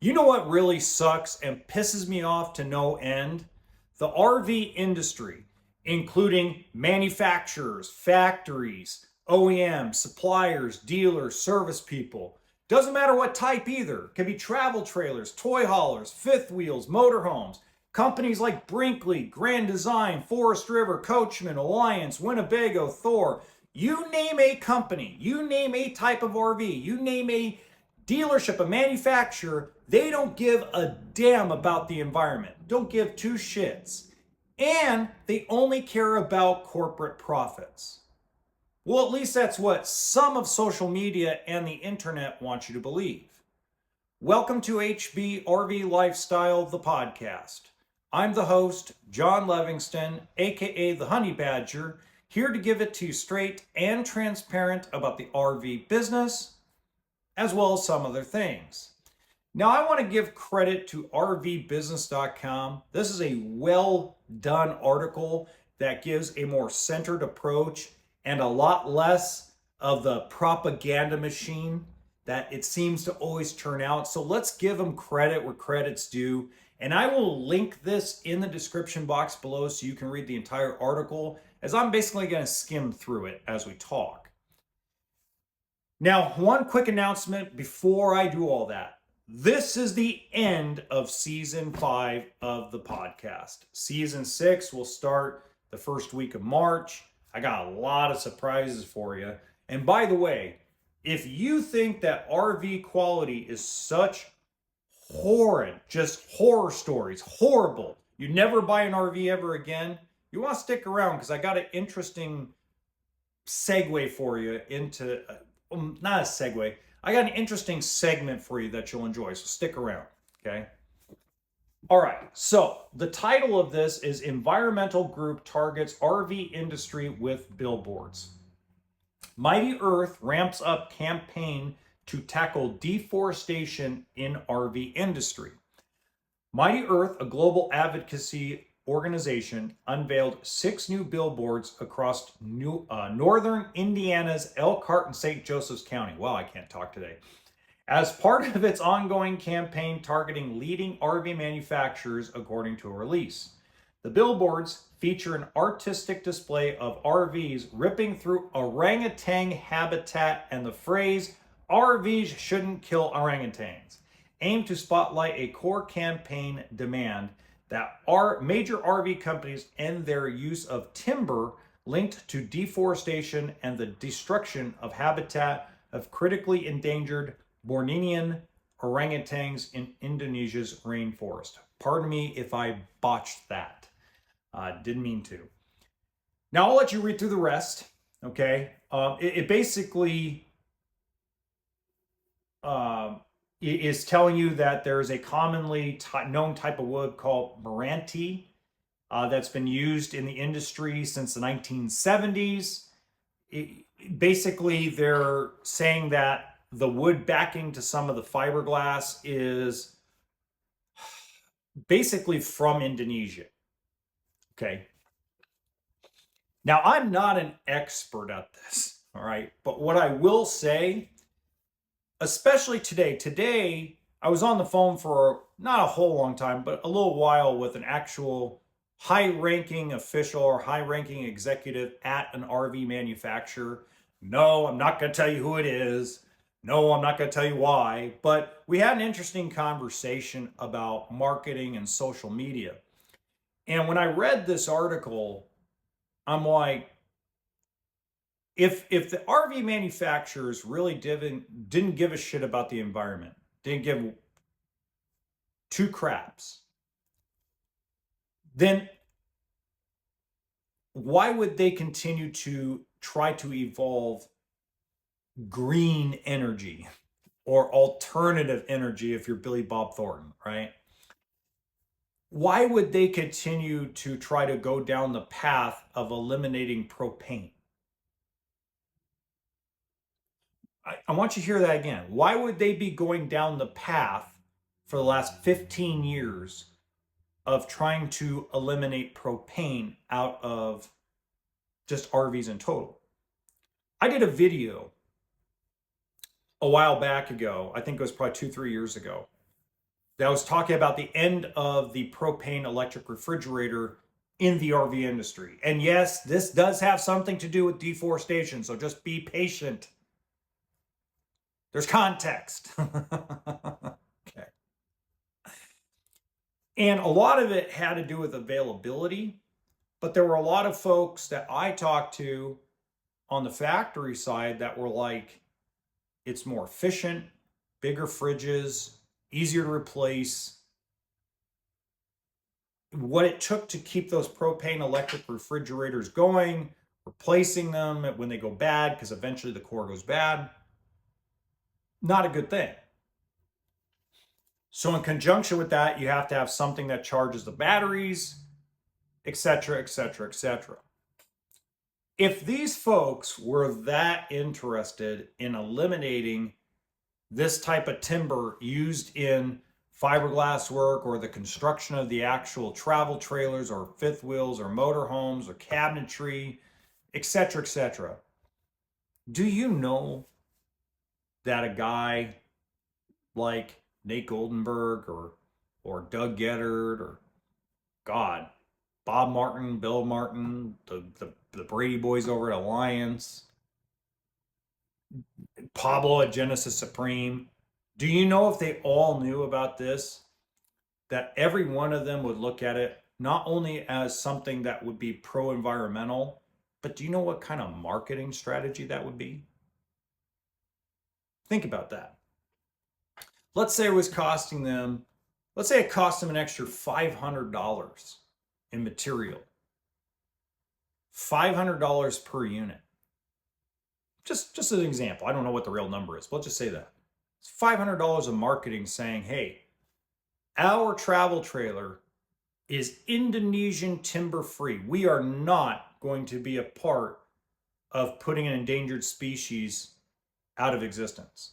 You know what really sucks and pisses me off to no end? The RV industry, including manufacturers, factories, OEMs, suppliers, dealers, service people. Doesn't matter what type either. It can be travel trailers, toy haulers, fifth wheels, motorhomes. Companies like Brinkley, Grand Design, Forest River, Coachman, Alliance, Winnebago, Thor. You name a company, you name a type of RV, you name a dealership, a manufacturer, they don't give a damn about the environment. Don't give two shits. And they only care about corporate profits. Well, at least that's what some of social media and the internet want you to believe. Welcome to HB RV Lifestyle, the podcast. I'm the host, John Levingston, aka the Honey Badger, here to give it to you straight and transparent about the RV business, as well as some other things. Now, I want to give credit to RVbusiness.com. This is a well done article that gives a more centered approach and a lot less of the propaganda machine that it seems to always turn out. So let's give them credit where credit's due. And I will link this in the description box below so you can read the entire article, as I'm basically going to skim through it as we talk. Now, one quick announcement before I do all that. This is the end of season 5 of the podcast. Season 6 will start the first week of March. I got a lot of surprises for you. And by the way, if you think that RV quality is such horrid, just horror stories, horrible, you never buy an RV ever again, you want to stick around because I got an interesting segue for you into... not a segue. I got an interesting segment for you that you'll enjoy, so stick around, okay? All right, so the title of this is Environmental Group Targets RV Industry with Billboards. Mighty Earth ramps up campaign to tackle deforestation in RV industry. Mighty Earth, a global advocacy organization, unveiled 6 new billboards across northern Indiana's Elkhart and St. Joseph's County. Wow, I can't talk today. As part of its ongoing campaign targeting leading RV manufacturers, according to a release. The billboards feature an artistic display of RVs ripping through orangutan habitat and the phrase, "RVs shouldn't kill orangutans," aimed to spotlight a core campaign demand that major RV companies end their use of timber linked to deforestation and the destruction of habitat of critically endangered Borneo orangutans in Indonesia's rainforest. Pardon me if I botched that. Didn't mean to. Now I'll let you read through the rest, okay? It basically is telling you that there's a commonly known type of wood called Meranti that's been used in the industry since the 1970s. Basically, they're saying that the wood backing to some of the fiberglass is basically from Indonesia. Okay. Now, I'm not an expert at this, all right? But what I will say, especially today, I was on the phone for not a whole long time, but a little while with an actual high-ranking official or high-ranking executive at an RV manufacturer. No, I'm not going to tell you who it is. No, I'm not going to tell you why. But we had an interesting conversation about marketing and social media. And when I read this article, I'm like, if the RV manufacturers really didn't give a shit about the environment, didn't give two craps, then why would they continue to try to evolve green energy or alternative energy if you're Billy Bob Thornton, right? Why would they continue to try to go down the path of eliminating propane? I want you to hear that again. Why would they be going down the path for the last 15 years of trying to eliminate propane out of just RVs in total? I did a video a while back ago. I think it was probably 2-3 years ago. that was talking about the end of the propane electric refrigerator in the RV industry. And yes, this does have something to do with deforestation, so just be patient. There's context. Okay. And a lot of it had to do with availability, but there were a lot of folks that I talked to on the factory side that were like, it's more efficient, bigger fridges, easier to replace. What it took to keep those propane electric refrigerators going, replacing them when they go bad, because eventually the core goes bad, not a good thing. So in conjunction with that, you have to have something that charges the batteries, etc., etc., etc. If these folks were that interested in eliminating this type of timber used in fiberglass work or the construction of the actual travel trailers or fifth wheels or motorhomes or cabinetry, etc., etc., do you know that a guy like Nate Goldenberg or Doug Gettard or God, Bob Martin, Bill Martin, the Brady boys over at Alliance, Pablo at Genesis Supreme, do you know if they all knew about this? That every one of them would look at it not only as something that would be pro-environmental, but do you know what kind of marketing strategy that would be? Think about that. Let's say it cost them an extra $500 in material. $500 per unit. Just as an example. I don't know what the real number is, but let's just say that. It's $500 of marketing saying, hey, our travel trailer is Indonesian timber free. We are not going to be a part of putting an endangered species out of existence.